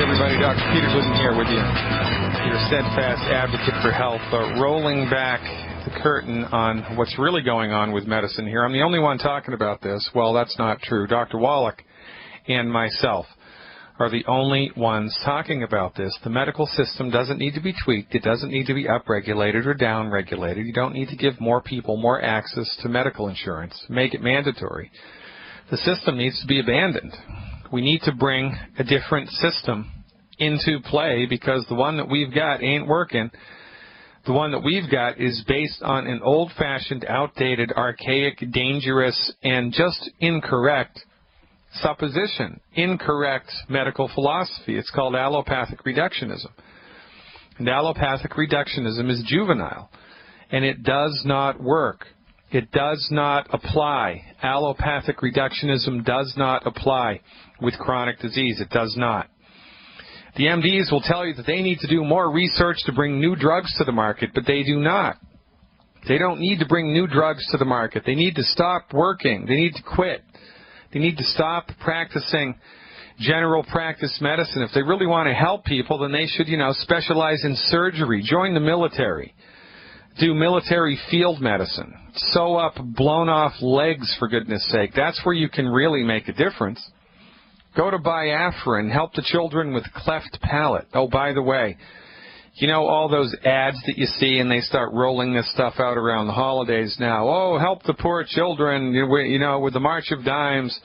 everybody. Dr. Peter Glidden here with you, your steadfast advocate for health, rolling back the curtain on what's really going on with medicine here. I'm the only one talking about this. Well, that's not true. Dr. Wallach and myself are the only ones talking about this. The medical system doesn't need to be tweaked. It doesn't need to be upregulated or downregulated. You don't need to give more people more access to medical insurance. Make it mandatory. The system needs to be abandoned. We need to bring a different system into play because the one that we've got ain't working. The one that we've got is based on an old-fashioned, outdated, archaic, dangerous, and just incorrect supposition, incorrect medical philosophy. It's called allopathic reductionism. And allopathic reductionism is juvenile, and it does not work. It does not apply. Allopathic reductionism does not apply with chronic disease. It does not. The MDs will tell you that they need to do more research to bring new drugs to the market, but they do not. They don't need to bring new drugs to the market. They need to stop working. They need to quit. They need to stop practicing general practice medicine. If they really want to help people, then they should, specialize in surgery, join the military, do military field medicine, sew up blown off legs, for goodness sake. That's where you can really make a difference. Go to Biafra and help the children with cleft palate. Oh, by the way, all those ads that you see, and they start rolling this stuff out around the holidays now. Oh, help the poor children, with the March of Dimes.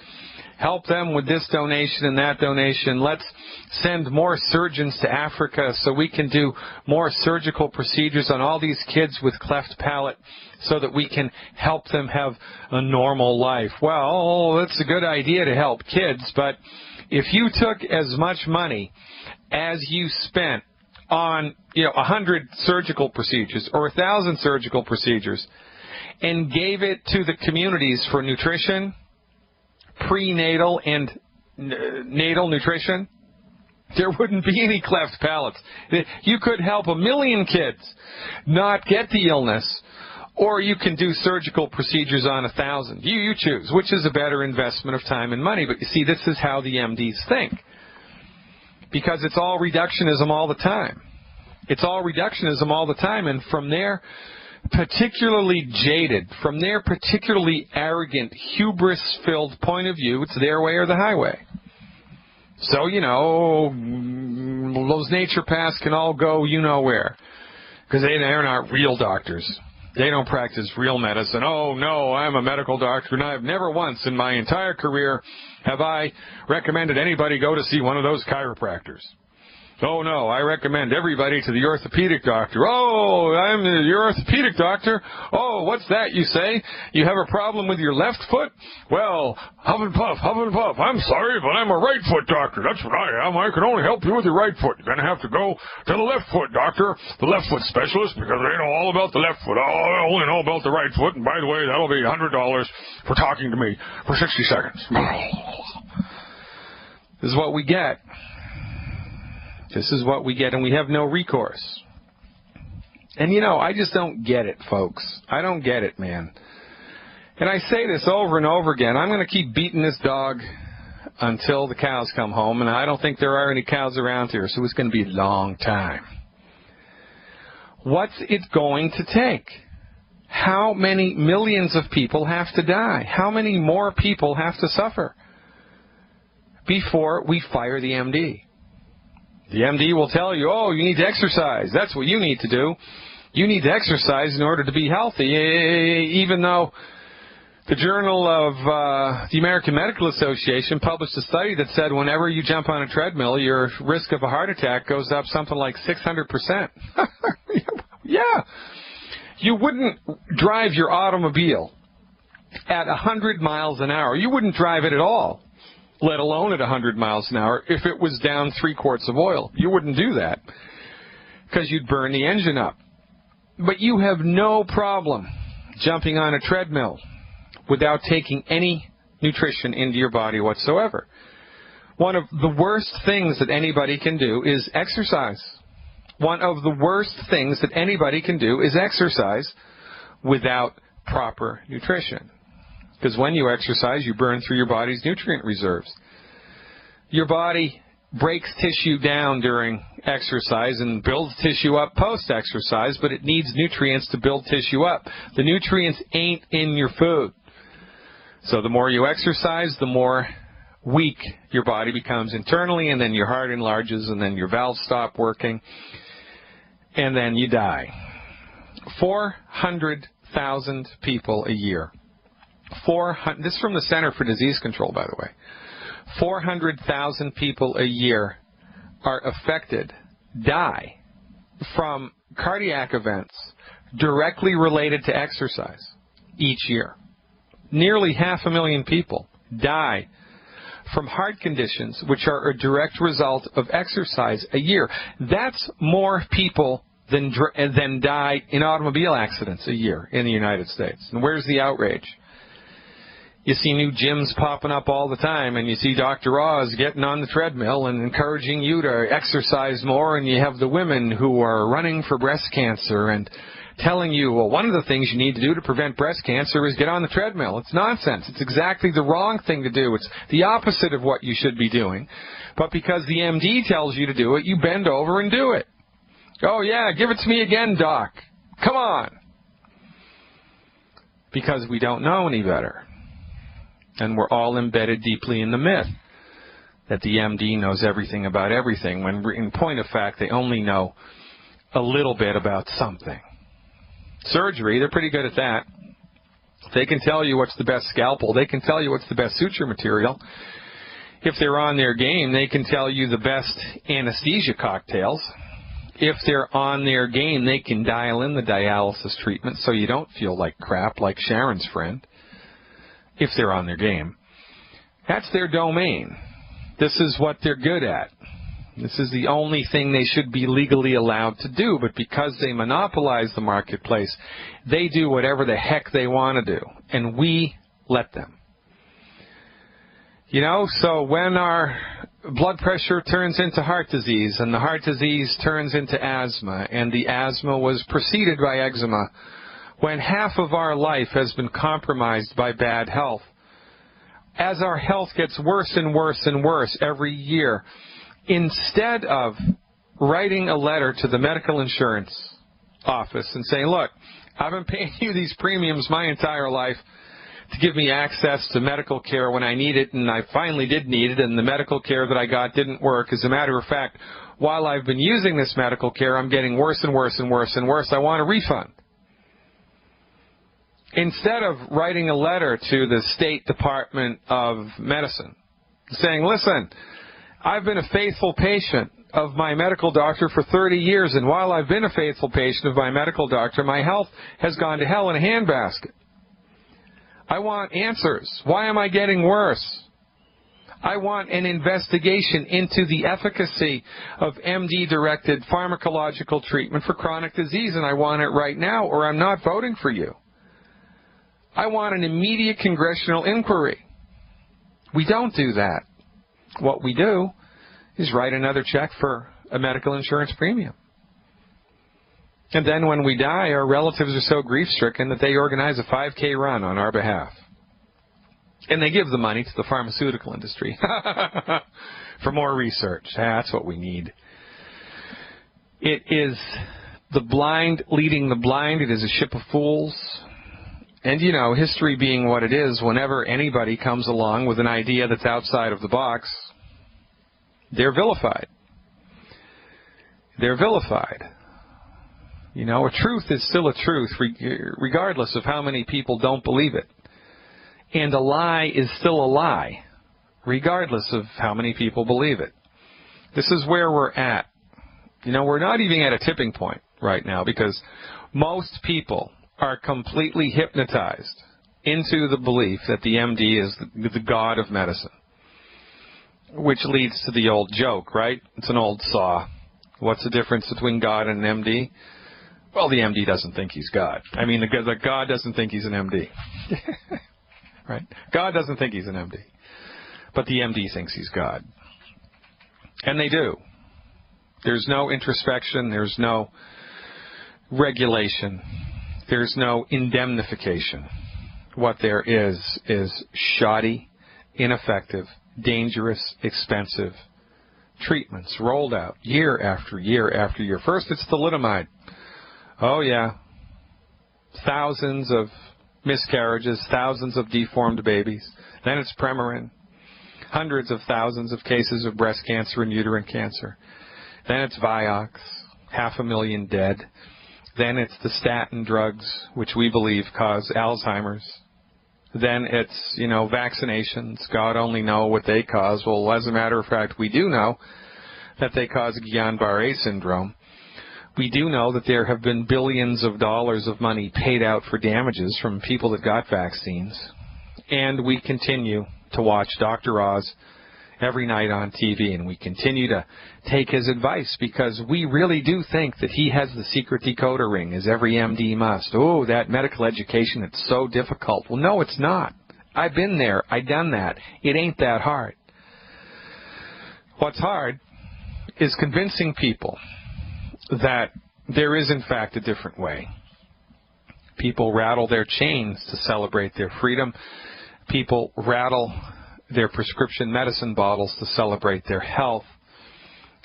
Help them with this donation and that donation. Let's send more surgeons to Africa so we can do more surgical procedures on all these kids with cleft palate so that we can help them have a normal life. Well, that's a good idea to help kids, but if you took as much money as you spent on 100 surgical procedures or 1,000 surgical procedures and gave it to the communities for nutrition, prenatal and natal nutrition, there wouldn't be any cleft palates. You could help 1 million kids not get the illness, or you can do surgical procedures on 1,000. You choose. Which is a better investment of time and money? But you see, this is how the MDs think. Because it's all reductionism all the time. It's all reductionism all the time, and from their particularly jaded, from their particularly arrogant, hubris-filled point of view, it's their way or the highway. So, those naturopaths can all go where. Because they're not real doctors. They don't practice real medicine. Oh, no, I'm a medical doctor, and I've never once in my entire career have I recommended anybody go to see one of those chiropractors. Oh, no, I recommend everybody to the orthopedic doctor. Oh, I'm your orthopedic doctor. Oh, what's that, you say? You have a problem with your left foot? Well, huff and puff, huff and puff. I'm sorry, but I'm a right foot doctor. That's what I am. I can only help you with your right foot. You're going to have to go to the left foot doctor, the left foot specialist, because they know all about the left foot. Oh, I only know about the right foot, and by the way, that'll be $100 for talking to me for 60 seconds. This is what we get. This is what we get, and we have no recourse. And, I just don't get it, folks. I don't get it, man. And I say this over and over again. I'm going to keep beating this dog until the cows come home, and I don't think there are any cows around here, so it's going to be a long time. What's it going to take? How many millions of people have to die? How many more people have to suffer before we fire the MD? The MD will tell you, oh, you need to exercise. That's what you need to do. You need to exercise in order to be healthy, even though the Journal of the American Medical Association published a study that said whenever you jump on a treadmill, your risk of a heart attack goes up something like 600%. Yeah. You wouldn't drive your automobile at 100 miles an hour. You wouldn't drive it at all, let alone at 100 miles an hour, if it was down 3 quarts of oil. You wouldn't do that because you'd burn the engine up. But you have no problem jumping on a treadmill without taking any nutrition into your body whatsoever. One of the worst things that anybody can do is exercise. One of the worst things that anybody can do is exercise without proper nutrition. Because when you exercise, you burn through your body's nutrient reserves. Your body breaks tissue down during exercise and builds tissue up post-exercise, but it needs nutrients to build tissue up. The nutrients ain't in your food. So the more you exercise, the more weak your body becomes internally, and then your heart enlarges, and then your valves stop working, and then you die. 400,000 people a year. This is from the Center for Disease Control, by the way. 400,000 people a year are affected, die from cardiac events directly related to exercise each year. Nearly 500,000 people die from heart conditions which are a direct result of exercise a year. That's more people than die in automobile accidents a year in the United States. And where's the outrage? You see new gyms popping up all the time, and you see Dr. Oz getting on the treadmill and encouraging you to exercise more, and you have the women who are running for breast cancer and telling you, well, one of the things you need to do to prevent breast cancer is get on the treadmill. It's nonsense. It's exactly the wrong thing to do. It's the opposite of what you should be doing. But because the MD tells you to do it, you bend over and do it. Oh, yeah, give it to me again, doc. Come on. Because we don't know any better. And we're all embedded deeply in the myth that the MD knows everything about everything, when in point of fact they only know a little bit about something. Surgery, they're pretty good at that. They can tell you what's the best scalpel. They can tell you what's the best suture material. If they're on their game, they can tell you the best anesthesia cocktails. If they're on their game, they can dial in the dialysis treatment so you don't feel like crap, like Sharon's friend. If they're on their game. That's their domain. This is what they're good at. This is the only thing they should be legally allowed to do, but because they monopolize the marketplace, they do whatever the heck they want to do, and we let them. You know, so when our blood pressure turns into heart disease, and the heart disease turns into asthma, and the asthma was preceded by eczema, when half of our life has been compromised by bad health, as our health gets worse and worse and worse every year, instead of writing a letter to the medical insurance office and saying, look, I've been paying you these premiums my entire life to give me access to medical care when I need it, and I finally did need it, and the medical care that I got didn't work. As a matter of fact, while I've been using this medical care, I'm getting worse and worse and worse and worse. I want a refund. Instead of writing a letter to the State Department of Medicine saying, listen, I've been a faithful patient of my medical doctor for 30 years, and while I've been a faithful patient of my medical doctor, my health has gone to hell in a handbasket. I want answers. Why am I getting worse? I want an investigation into the efficacy of MD-directed pharmacological treatment for chronic disease, and I want it right now, or I'm not voting for you. I want an immediate congressional inquiry. We don't do that. What we do is write another check for a medical insurance premium. And then when we die, our relatives are so grief-stricken that they organize a 5K run on our behalf. And they give the money to the pharmaceutical industry for more research. That's what we need. It is the blind leading the blind. It is a ship of fools. And, you know, history being what it is, whenever anybody comes along with an idea that's outside of the box, they're vilified. They're vilified. You know, a truth is still a truth, regardless of how many people don't believe it. And a lie is still a lie, regardless of how many people believe it. This is where we're at. You know, we're not even at a tipping point right now, because most people are completely hypnotized into the belief that the MD is the god of medicine, which leads to the old joke, right? It's an old saw. What's the difference between God and an MD? Well, the MD doesn't think he's God. I mean, the God doesn't think he's an MD. Right? God doesn't think he's an MD. But the MD thinks he's God. And they do. There's no introspection. There's no regulation. There's no indemnification. What there is shoddy, ineffective, dangerous, expensive treatments rolled out year after year after year. First, it's thalidomide. Oh, yeah. Thousands of miscarriages, thousands of deformed babies. Then it's Premarin. Hundreds of thousands of cases of breast cancer and uterine cancer. Then it's Vioxx, 500,000 dead. Then it's the statin drugs, which we believe cause Alzheimer's. Then it's, vaccinations. God only know what they cause. Well, as a matter of fact, we do know that they cause Guillain-Barré syndrome. We do know that there have been billions of dollars of money paid out for damages from people that got vaccines. And we continue to watch Dr. Oz every night on TV, and we continue to take his advice because we really do think that he has the secret decoder ring, as every MD must. Oh, that medical education, it's so difficult. Well, no, it's not. I've been there. I've done that. It ain't that hard. What's hard is convincing people that there is, in fact, a different way. People rattle their chains to celebrate their freedom. People rattle their prescription medicine bottles to celebrate their health.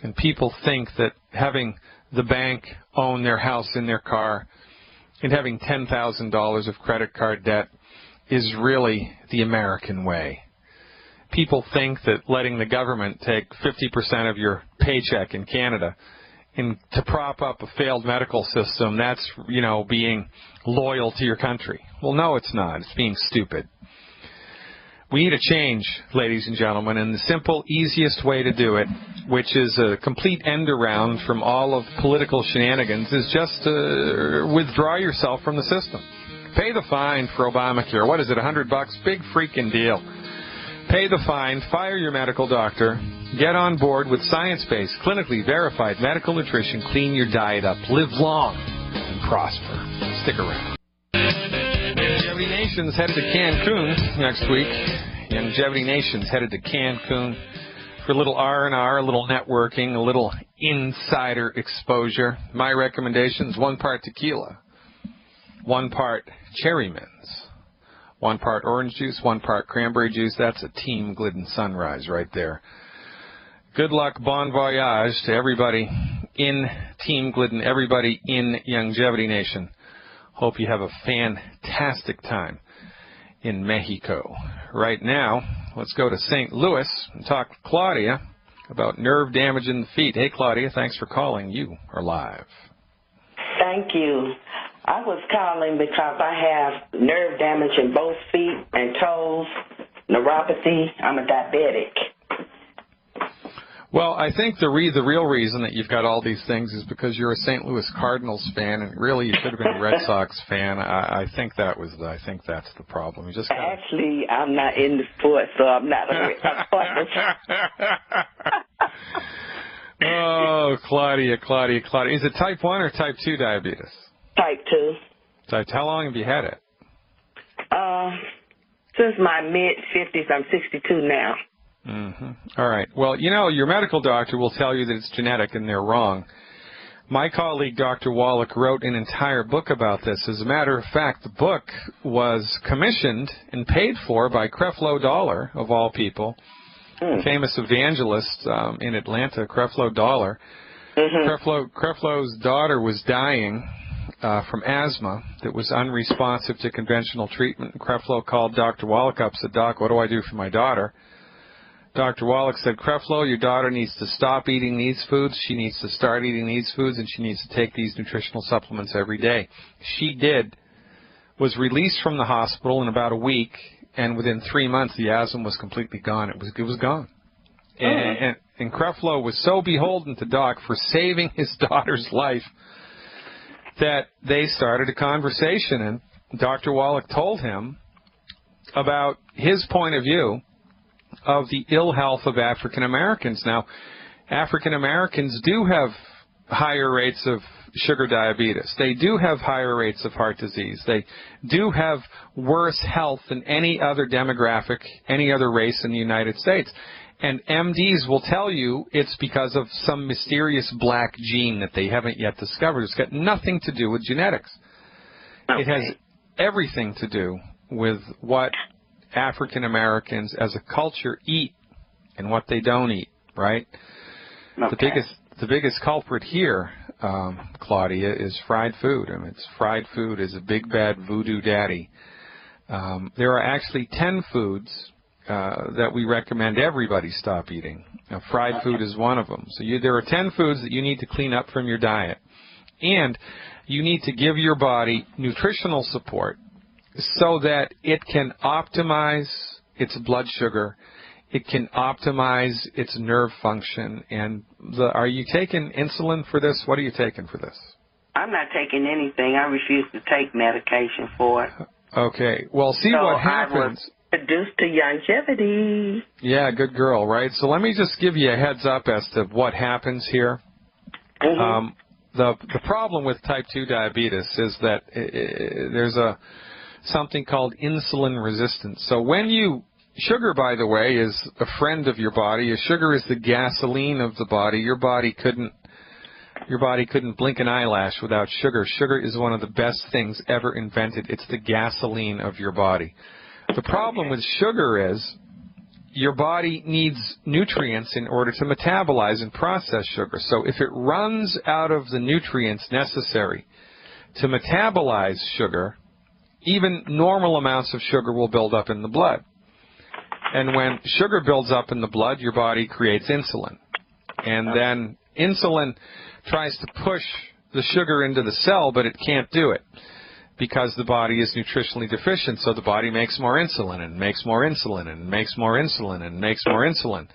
And people think that having the bank own their house and their car and having $10,000 of credit card debt is really the American way. People think that letting the government take 50% of your paycheck in Canada and to prop up a failed medical system, that's, being loyal to your country. Well, no, it's not. It's being stupid. We need a change, ladies and gentlemen, and the simple, easiest way to do it, which is a complete end around from all of political shenanigans, is just to withdraw yourself from the system. Pay the fine for Obamacare. What is it, $100? Big freaking deal. Pay the fine, fire your medical doctor, get on board with science-based, clinically verified medical nutrition, clean your diet up, live long, and prosper. Stick around. Longevity Nation's headed to Cancun next week. Longevity Nation's headed to Cancun for a little R&R, a little networking, a little insider exposure. My recommendations: 1 part tequila, 1 part cherry mints, 1 part orange juice, 1 part cranberry juice. That's a Team Glidden sunrise right there. Good luck, bon voyage to everybody in Team Glidden, everybody in Longevity Nation. Hope you have a fantastic time in Mexico. Right now, let's go to St. Louis and talk to Claudia about nerve damage in the feet. Hey, Claudia, thanks for calling. You are live. Thank you. I was calling because I have nerve damage in both feet and toes, neuropathy. I'm a diabetic. Well, I think the real reason that you've got all these things is because you're a St. Louis Cardinals fan, and really you should have been a Red Sox fan. I think that's the problem. You just gotta... Actually, I'm not in the sport, so I'm not a Red Sox fan. Oh, Claudia. Is it type 1 or type 2 diabetes? Type 2. How long have you had it? Since my mid-50s. I'm 62 now. Mm-hmm. All right. Well, your medical doctor will tell you that it's genetic, and they're wrong. My colleague, Dr. Wallach, wrote an entire book about this. As a matter of fact, the book was commissioned and paid for by Creflo Dollar, of all people, a famous evangelist in Atlanta, Creflo Dollar. Mm-hmm. Creflo's daughter was dying from asthma that was unresponsive to conventional treatment. And Creflo called Dr. Wallach up and said, "Doc, what do I do for my daughter?" Dr. Wallach said, "Creflo, your daughter needs to stop eating these foods. She needs to start eating these foods, and she needs to take these nutritional supplements every day." She did, was released from the hospital in about a week, and within 3 months, the asthma was completely gone. It was gone. And Creflo was so beholden to Doc for saving his daughter's life that they started a conversation, and Dr. Wallach told him about his point of view of the ill health of African Americans. Now, African Americans do have higher rates of sugar diabetes. They do have higher rates of heart disease. They do have worse health than any other demographic, any other race in the United States. And MDs will tell you it's because of some mysterious black gene that they haven't yet discovered. It's got nothing to do with genetics. Okay. It has everything to do with what African Americans as a culture eat and what they don't eat, right? Okay. The biggest culprit here, Claudia, is fried food. I mean, fried food is a big bad voodoo daddy. There are actually 10 foods that we recommend everybody stop eating. Now, fried food is one of them. So there are 10 foods that you need to clean up from your diet. And you need to give your body nutritional support so that it can optimize its blood sugar, it can optimize its nerve function. And are you taking insulin for this? What are you taking for this? I'm not taking anything. I refuse to take medication for it. Okay. Well, see so what happens. I was reduced to longevity. Yeah, good girl, right? So let me just give you a heads up as to what happens here. Mm-hmm. The problem with type 2 diabetes is that there's something called insulin resistance. So sugar, by the way, is a friend of your body. Sugar is the gasoline of the body. Your body couldn't blink an eyelash without sugar. Sugar is one of the best things ever invented. It's the gasoline of your body. The problem with sugar is your body needs nutrients in order to metabolize and process sugar. So if it runs out of the nutrients necessary to metabolize sugar, even normal amounts of sugar will build up in the blood. And when sugar builds up in the blood, your body creates insulin. And then insulin tries to push the sugar into the cell, but it can't do it because the body is nutritionally deficient. So the body makes more insulin and makes more insulin and makes more insulin and makes more insulin.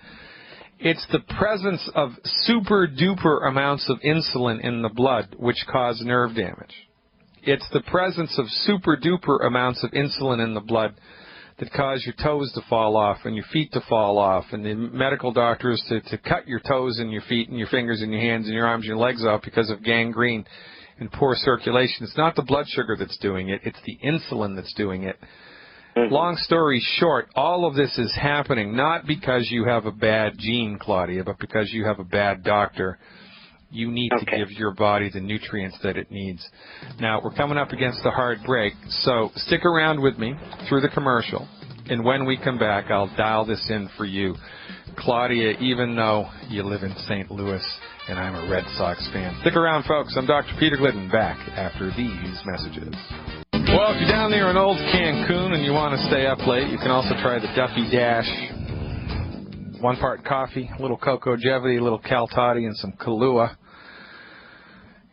It's the presence of super duper amounts of insulin in the blood which cause nerve damage. It's the presence of super duper amounts of insulin in the blood that cause your toes to fall off and your feet to fall off and the medical doctors to cut your toes and your feet and your fingers and your hands and your arms and your legs off because of gangrene and poor circulation. It's not the blood sugar that's doing it. It's the insulin that's doing it. Mm-hmm. Long story short, all of this is happening not because you have a bad gene, Claudia, but because you have a bad doctor. You need to give your body the nutrients that it needs. Now, we're coming up against a hard break, so stick around with me through the commercial, and when we come back, I'll dial this in for you. Claudia, even though you live in St. Louis and I'm a Red Sox fan. Stick around, folks. I'm Dr. Peter Glidden, back after these messages. Well, if you're down there in old Cancun and you want to stay up late, you can also try the Duffy Dash. 1 part coffee, a little cocoa jevity, a little Cal Toddy, and some Kahlua.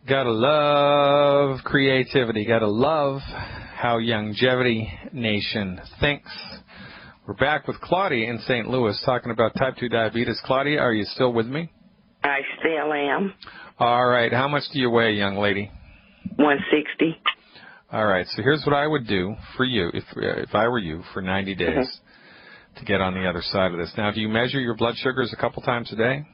Gotta love creativity. Gotta love how Longevity Nation thinks. We're back with Claudia in St. Louis talking about type 2 diabetes. Claudia, are you still with me? I still am. All right. How much do you weigh, young lady? 160. All right. So here's what I would do for you, if I were you, for 90 days. To get on the other side of this. Now, do you measure your blood sugars a couple times a day?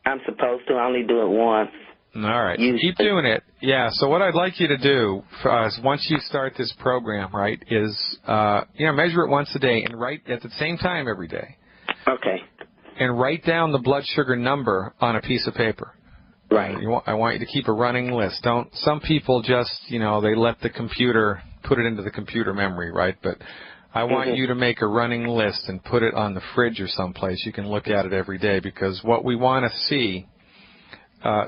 I'm supposed to only do it once. All right. So keep doing it. Yeah. So what I'd like you to do is once you start this program, right, is measure it once a day and write at the same time every day. Okay. And write down the blood sugar number on a piece of paper. Right. I want you to keep a running list. Some people just, they let the computer put it into the computer memory, right? But I want you to make a running list and put it on the fridge or someplace. You can look at it every day because what we want to see,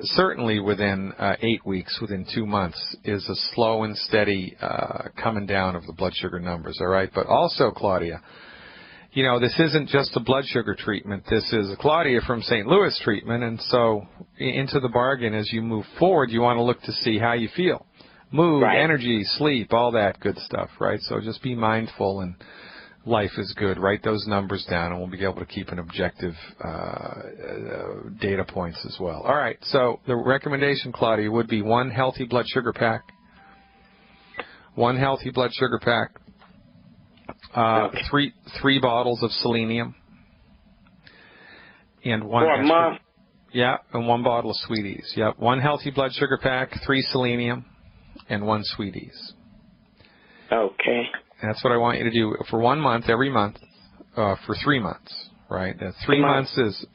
certainly within 8 weeks, within 2 months, is a slow and steady coming down of the blood sugar numbers, all right? But also, Claudia, this isn't just a blood sugar treatment. This is a Claudia from St. Louis treatment, and so into the bargain as you move forward, you want to look to see how you feel. Mood, energy, sleep, all that good stuff, right? So just be mindful, and life is good. Write those numbers down, and we'll be able to keep an objective data points as well. All right, so the recommendation, Claudia, would be 1 healthy blood sugar pack. 1 healthy blood sugar pack. 3 bottles of selenium. And 1 for a month. Yeah, and 1 bottle of Sweeties. Yep, 1 healthy blood sugar pack, 3 selenium, and 1 Sweeties. Okay. And that's what I want you to do for 1 month, every month, for 3 months, right? 3 months is,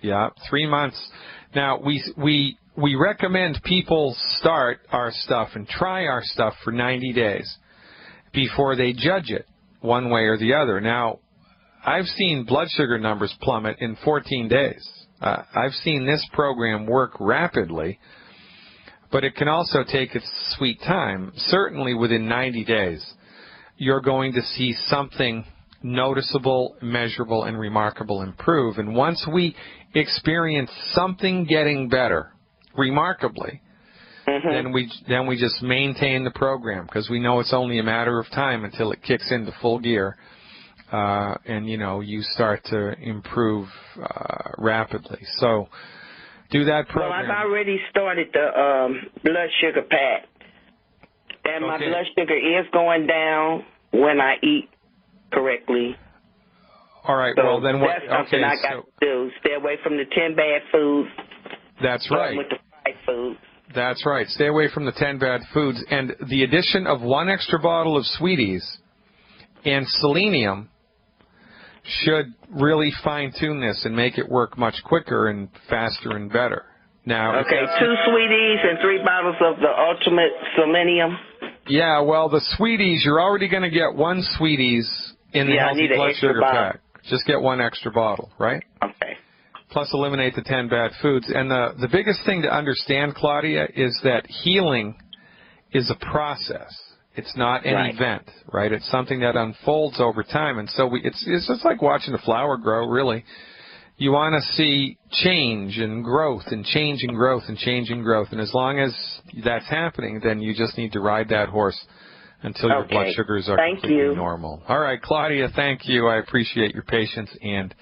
3 months. Now, we recommend people start our stuff and try our stuff for 90 days before they judge it one way or the other. Now, I've seen blood sugar numbers plummet in 14 days. I've seen this program work rapidly, but it can also take its sweet time. Certainly within 90 days, you're going to see something noticeable, measurable, and remarkable improve. And once we experience something getting better, remarkably, then we just maintain the program, because we know it's only a matter of time until it kicks into full gear, and you start to improve rapidly. So do that program. Well, I've already started the blood sugar pack, and my blood sugar is going down when I eat correctly. All right. So well, then what? That's something I got to do. Stay away from the 10 bad foods. That's right. With the fried foods. That's right. Stay away from the 10 bad foods. And the addition of 1 extra bottle of Sweeties and selenium should really fine-tune this and make it work much quicker and faster and better. Now, okay, 2 Sweeties and 3 bottles of the Ultimate Selenium. Yeah, well, the Sweeties, you're already going to get 1 Sweeties in the healthy blood sugar pack. Just get 1 extra bottle, right? Okay. Plus eliminate the 10 bad foods. And the biggest thing to understand, Claudia, is that healing is a process. It's not an event, right? It's something that unfolds over time. And so it's just like watching a flower grow, really. You want to see change and growth and change and growth and change and growth. And as long as that's happening, then you just need to ride that horse until your blood sugars are completely normal. All right, Claudia, thank you. I appreciate your patience and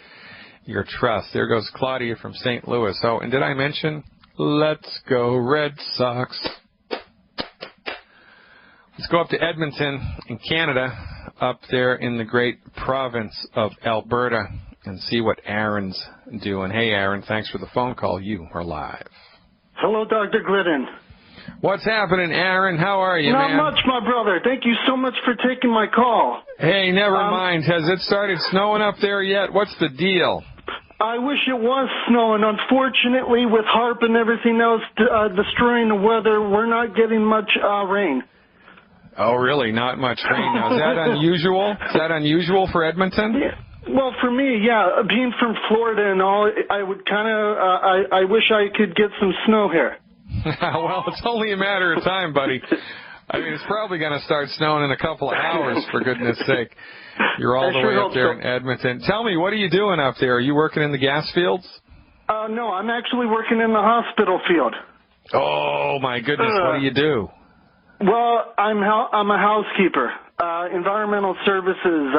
your trust. There goes Claudia from St. Louis. Oh, and did I mention, let's go Red Sox. Let's go up to Edmonton in Canada, up there in the great province of Alberta, and see what Aaron's doing. Hey, Aaron, thanks for the phone call. You are live. Hello, Dr. Glidden. What's happening, Aaron? How are you, man? Not much, my brother. Thank you so much for taking my call. Hey, never mind. Has it started snowing up there yet? What's the deal? I wish it was snowing. Unfortunately, with HARP and everything else destroying the weather, we're not getting much rain. Oh, really? Not much rain. Now, is that unusual? Is that unusual for Edmonton? Yeah. Well, for me, yeah. Being from Florida and all, I would I wish I could get some snow here. Well, it's only a matter of time, buddy. I mean, it's probably going to start snowing in a couple of hours, for goodness sake. You're all the way up there in Edmonton. Tell me, what are you doing up there? Are you working in the gas fields? No, I'm actually working in the hospital field. Oh, my goodness. What do you do? Well, I'm a housekeeper, environmental services.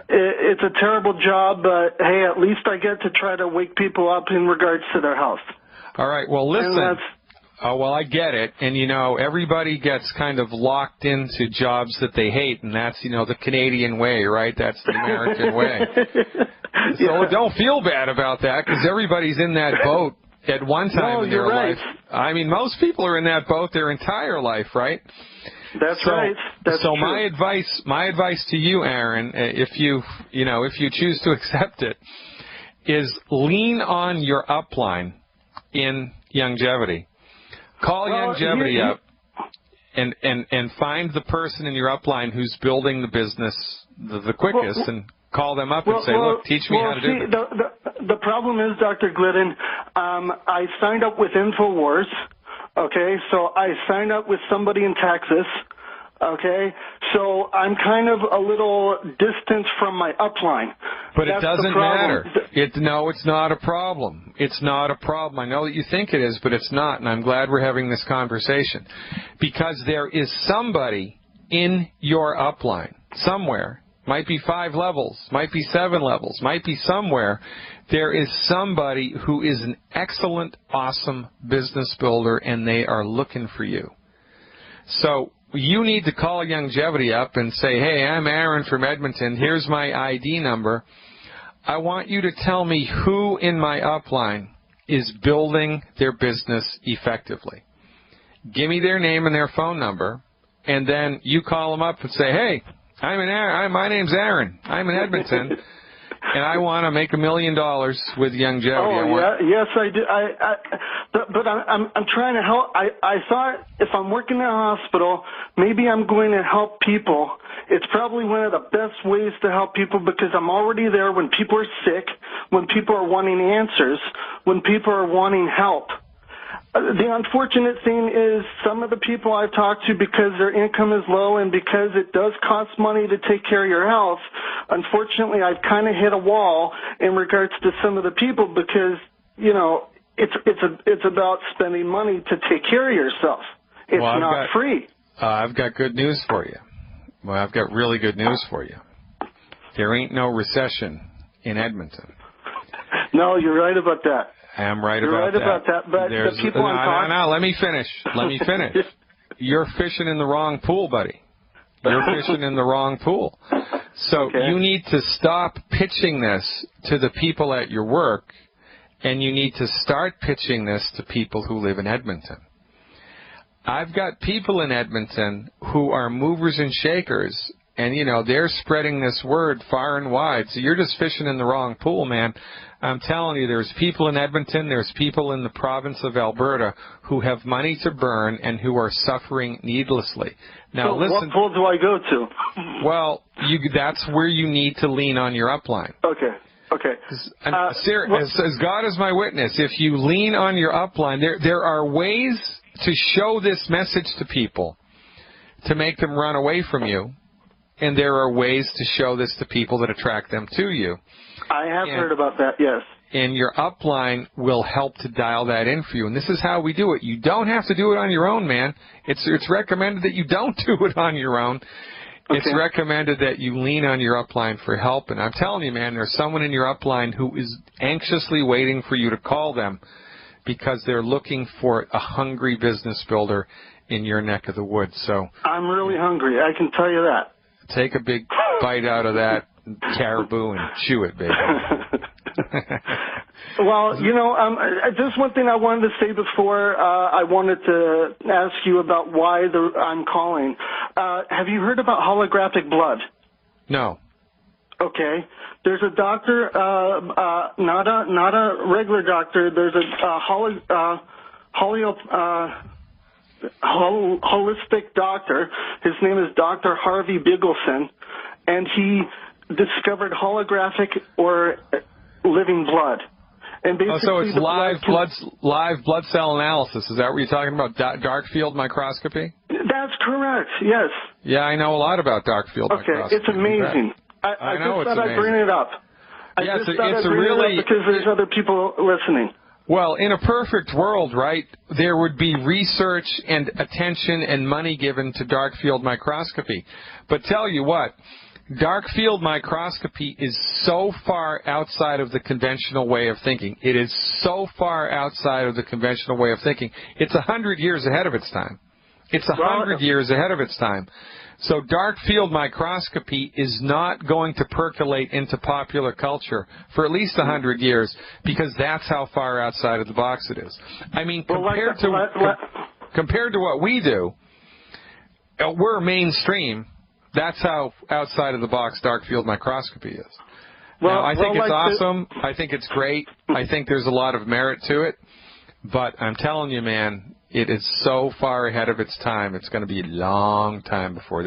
It's a terrible job, but, hey, at least I get to try to wake people up in regards to their health. All right, well, listen. Well, I get it. And, everybody gets kind of locked into jobs that they hate, and that's, the Canadian way, right? That's the American way. So don't feel bad about that, because everybody's in that boat at one time in their life. I mean, most people are in that boat their entire life, right? That's right. That's so true. my advice to you, Aaron, if you choose to accept it, is lean on your upline in Youngevity. Call Youngevity up and find the person in your upline who's building the business the quickest, and call them up and say, look, teach me how to do this. The problem is, Dr. Glidden, I signed up with InfoWars, okay? So I signed up with somebody in Texas, okay? So I'm kind of a little distant from my upline. But it doesn't matter. No, it's not a problem. It's not a problem. I know that you think it is, but it's not, and I'm glad we're having this conversation. Because there is somebody in your upline, somewhere, might be 5 levels, might be 7 levels, might be somewhere, there is somebody who is an excellent, awesome business builder, and they are looking for you. So you need to call Youngevity up and say, hey, I'm Aaron from Edmonton. Here's my ID number. I want you to tell me who in my upline is building their business effectively. Give me their name and their phone number, and then you call them up and say, hey, my name's Aaron. I'm in Edmonton, And I want to make $1 million with young Jody. Oh, yes, I do. But I'm trying to help. I thought if I'm working in a hospital, maybe I'm going to help people. It's probably one of the best ways to help people because I'm already there when people are sick, when people are wanting answers, when people are wanting help. The unfortunate thing is some of the people I've talked to, because their income is low and because it does cost money to take care of your health, unfortunately I've kind of hit a wall in regards to some of the people because, you know, it's about spending money to take care of yourself. It's not free. I've got good news for you. Well, I've got really good news for you. There ain't no recession in Edmonton. No, you're right about that. I am right You're about right about that, but the people I'm talking... No, let me finish. Let me finish. You're fishing in the wrong pool, buddy. You're fishing in the wrong pool. So you need to stop pitching this to the people at your work, and you need to start pitching this to people who live in Edmonton. I've got people in Edmonton who are movers and shakers, and, you know, they're spreading this word far and wide. So you're just fishing in the wrong pool, man. I'm telling you, there's people in Edmonton, there's people in the province of Alberta who have money to burn and who are suffering needlessly. Now, so listen. What pool do I go to? Well, that's where you need to lean on your upline. Okay. As God is my witness, if you lean on your upline, there are ways to show this message to people to make them run away from you, and there are ways to show this to people that attract them to you. I have heard about that, yes. And your upline will help to dial that in for you. And this is how we do it. You don't have to do it on your own, man. It's recommended that you don't do it on your own. It's recommended that you lean on your upline for help. And I'm telling you, man, there's someone in your upline who is anxiously waiting for you to call them because they're looking for a hungry business builder in your neck of the woods. So I'm really hungry, I can tell you that. Take a big bite out of that caribou and chew it, baby. Well, you know, there's one thing I wanted to say before I wanted to ask you about why I'm calling. Have you heard about holographic blood? No. Okay. There's a doctor, not a regular doctor. There's a holistic doctor. His name is Dr. Harvey Bigelson, and he discovered holographic or living blood. And basically, so it's live blood cell analysis. Is that what you're talking about? Dark field microscopy? That's correct. Yes. Yeah, I know a lot about dark field microscopy. It's amazing. I know just thought amazing. I'd bring it up. Because there's other people listening. Well, in a perfect world, right, there would be research and attention and money given to dark field microscopy. But tell you what, dark field microscopy is so far outside of the conventional way of thinking. It is so far outside of the conventional way of thinking. It's 100 years ahead of its time. It's 100 years ahead of its time. So dark field microscopy is not going to percolate into popular culture for at least 100 years because that's how far outside of the box it is. I mean, compared to what we do, we're mainstream. That's how outside of the box dark field microscopy is. Now, I think it's awesome. I think it's great. I think there's a lot of merit to it. But I'm telling you, man, it is so far ahead of its time. It's going to be a long time before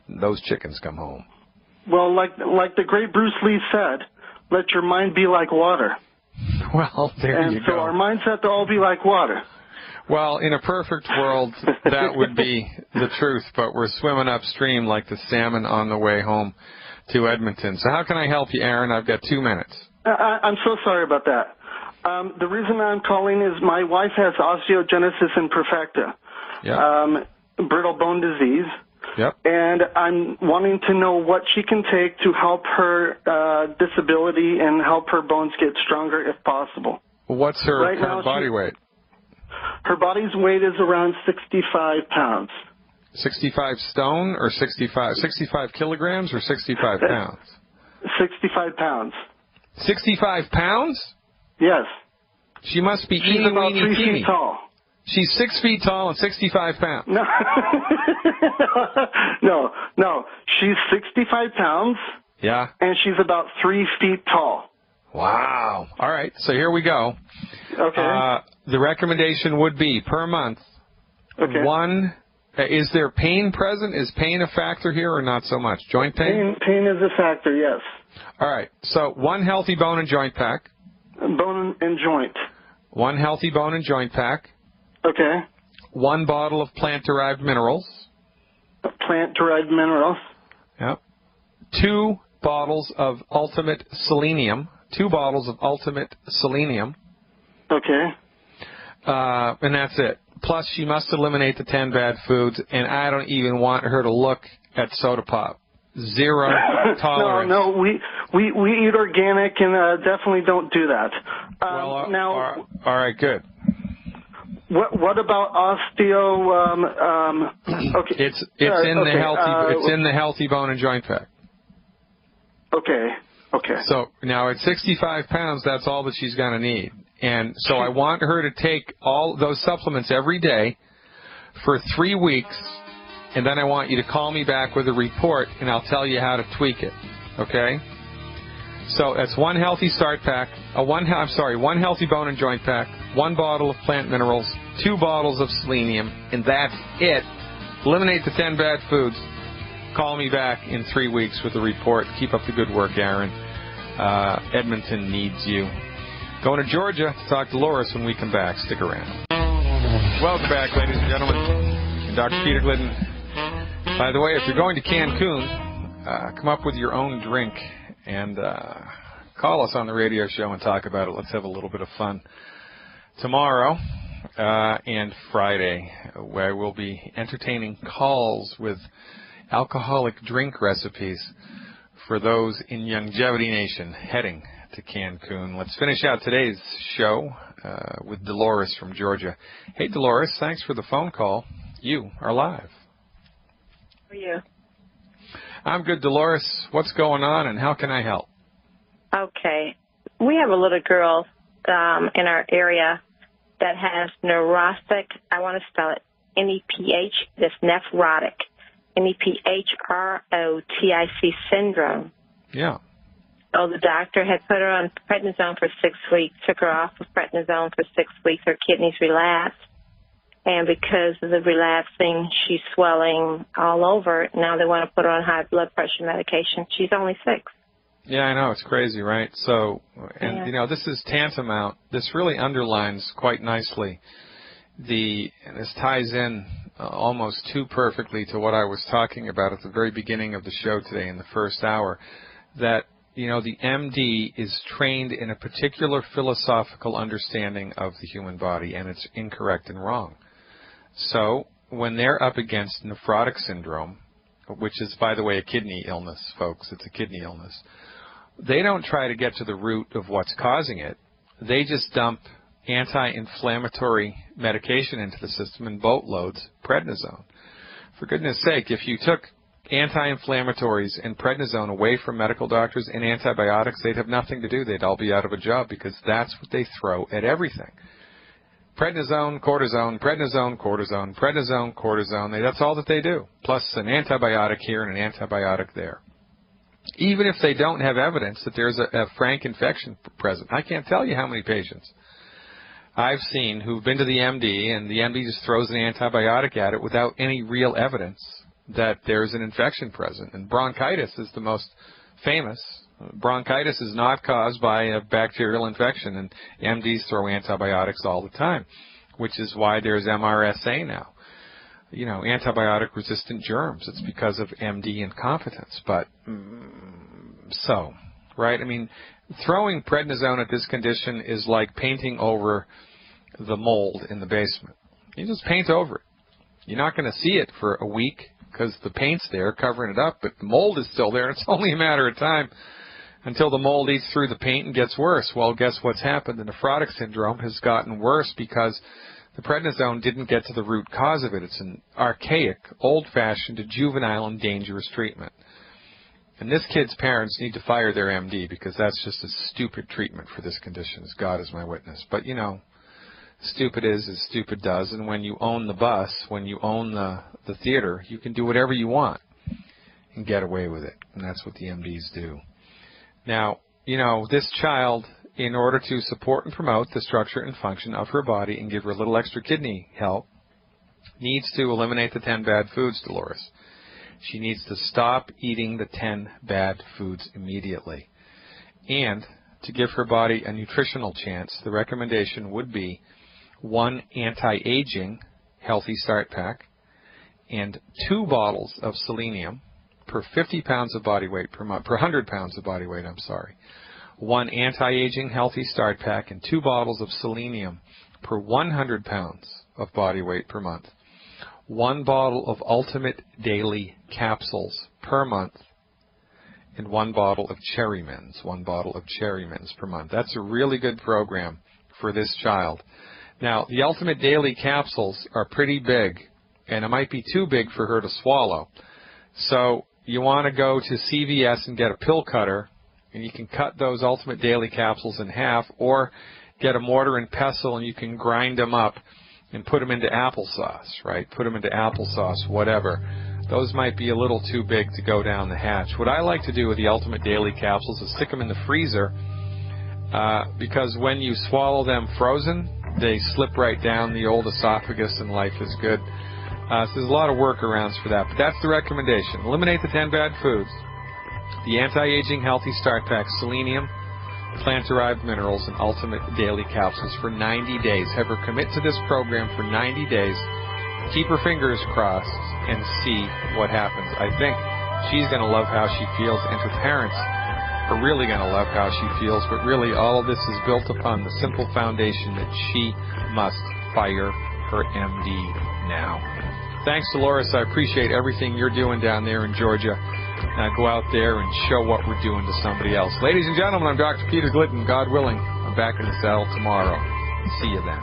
those chickens come home. Well, like the great Bruce Lee said, let your mind be like water. Well, there you go. And so our minds have to all be like water. Well, in a perfect world, that would be the truth, but we're swimming upstream like the salmon on the way home to Edmonton. So how can I help you, Aaron? I've got 2 minutes. I'm so sorry about that. The reason I'm calling is my wife has osteogenesis imperfecta, brittle bone disease, and I'm wanting to know what she can take to help her disability and help her bones get stronger if possible. Well, what's her current body weight? Her body's weight is around 65 pounds. 65 stone or 65 kilograms or 65 pounds? 65 pounds. 65 pounds? Yes. She must be She's about 3 feet tall. She's 6 feet tall and 65 pounds. No. No. She's 65 pounds. Yeah. And she's about 3 feet tall. Wow. All right. So here we go. Okay. The recommendation would be per month. Okay. One. Is there pain present? Is pain a factor here or not so much? Joint pain? Pain is a factor, yes. All right. So one healthy bone and joint pack. Bone and joint. One healthy bone and joint pack. Okay. One bottle of plant-derived minerals. Plant-derived minerals. Yep. 2 bottles of ultimate selenium. 2 bottles of ultimate selenium. Okay. And that's it. Plus, she must eliminate the 10 bad foods, and I don't even want her to look at soda pop. Zero tolerance. No, we eat organic and definitely don't do that. Now, all right, good. What about osteo? Okay, it's in the healthy bone and joint pack. Okay. So now at 65 pounds, that's all that she's going to need. And so I want her to take all those supplements every day for 3 weeks, and then I want you to call me back with a report, and I'll tell you how to tweak it. Okay? So that's one healthy start pack, one healthy bone and joint pack, 1 bottle of plant minerals, 2 bottles of selenium, and that's it. Eliminate the 10 bad foods. Call me back in 3 weeks with a report. Keep up the good work, Aaron. Edmonton needs you. Going to Georgia to talk to Dolores when we come back. Stick around. Welcome back, ladies and gentlemen. And Dr. Peter Glidden. By the way, if you're going to Cancun, come up with your own drink and call us on the radio show and talk about it. Let's have a little bit of fun. Tomorrow and Friday, where we'll be entertaining calls with alcoholic drink recipes for those in Longevity Nation heading to Cancun. Let's finish out today's show with Dolores from Georgia. Hey, Dolores, thanks for the phone call. You are live. How are you? I'm good, Dolores. What's going on and how can I help? Okay. We have a little girl in our area that has neurotic, I want to spell it, N-E-P-H, that's nephrotic, N-E-P-H-R-O-T-I-C syndrome. Yeah. So the doctor had put her on prednisone for 6 weeks, took her off of prednisone for 6 weeks. Her kidneys relapsed. And because of the relapsing, she's swelling all over. Now they want to put her on high blood pressure medication. She's only 6. Yeah, I know. It's crazy, right? So, and, you know, this is tantamount. This really underlines quite nicely and this ties in almost too perfectly to what I was talking about at the very beginning of the show today in the first hour, that, you know, the MD is trained in a particular philosophical understanding of the human body, and it's incorrect and wrong. So when they're up against nephrotic syndrome, which is, by the way, a kidney illness, folks, it's a kidney illness, they don't try to get to the root of what's causing it. They just dump anti-inflammatory medication into the system in boatloads, prednisone. For goodness sake, if you took anti-inflammatories and prednisone away from medical doctors and antibiotics, they'd have nothing to do. They'd all be out of a job because that's what they throw at everything. Prednisone, cortisone, prednisone, cortisone, prednisone, cortisone. That's all that they do, plus an antibiotic here and an antibiotic there. Even if they don't have evidence that there's a frank infection present. I can't tell you how many patients I've seen who've been to the MD, and the MD just throws an antibiotic at it without any real evidence that there's an infection present. And bronchitis is the most famous. Bronchitis is not caused by a bacterial infection, and MDs throw antibiotics all the time, which is why there's MRSA now. You know, antibiotic-resistant germs. It's because of MD incompetence. But, so, right? I mean, throwing prednisone at this condition is like painting over the mold in the basement. You just paint over it. You're not going to see it for a week because the paint's there covering it up, but the mold is still there, and it's only a matter of time until the mold eats through the paint and gets worse. Well, guess what's happened? The nephrotic syndrome has gotten worse because the prednisone didn't get to the root cause of it. It's an archaic, old-fashioned, juvenile, and dangerous treatment. And this kid's parents need to fire their MD because that's just a stupid treatment for this condition, as God is my witness. But, you know, stupid is as stupid does, and when you own the bus, when you own the theater, you can do whatever you want. and get away with it. And that's what the MDs do. Now, this child, in order to support and promote the structure and function of her body and give her a little extra kidney help, needs to eliminate the 10 bad foods, Dolores. She needs to stop eating the 10 bad foods immediately. And to give her body a nutritional chance, the recommendation would be 1 anti-aging Healthy Start Pack and 2 bottles of selenium per 50 pounds of body weight per month, per 100 pounds of body weight, 1 anti-aging Healthy Start Pack and 2 bottles of selenium per 100 pounds of body weight per month. 1 bottle of Ultimate Daily Capsules per month, and 1 bottle of Cherry Mints, 1 bottle of Cherry Mints per month. That's a really good program for this child. Now, the Ultimate Daily Capsules are pretty big, and it might be too big for her to swallow. So you want to go to CVS and get a pill cutter, and you can cut those Ultimate Daily Capsules in half, or get a mortar and pestle and you can grind them up and put them into applesauce, right? Put them into applesauce, whatever. Those might be a little too big to go down the hatch. What I like to do with the Ultimate Daily Capsules is stick them in the freezer because when you swallow them frozen, they slip right down the old esophagus and life is good. So there's a lot of workarounds for that, but that's the recommendation. Eliminate the 10 bad foods. The Anti-Aging Healthy Start Pack, selenium, plant-derived minerals, and Ultimate Daily Capsules for 90 days. Have her commit to this program for 90 days. Keep her fingers crossed and see what happens. I think she's going to love how she feels, and her parents are really going to love how she feels, but really all of this is built upon the simple foundation that she must fire her MD now. Thanks, Dolores. I appreciate everything you're doing down there in Georgia. Now go out there and show what we're doing to somebody else. Ladies and gentlemen, I'm Dr. Peter Glidden. God willing, I'm back in the saddle tomorrow. See you then.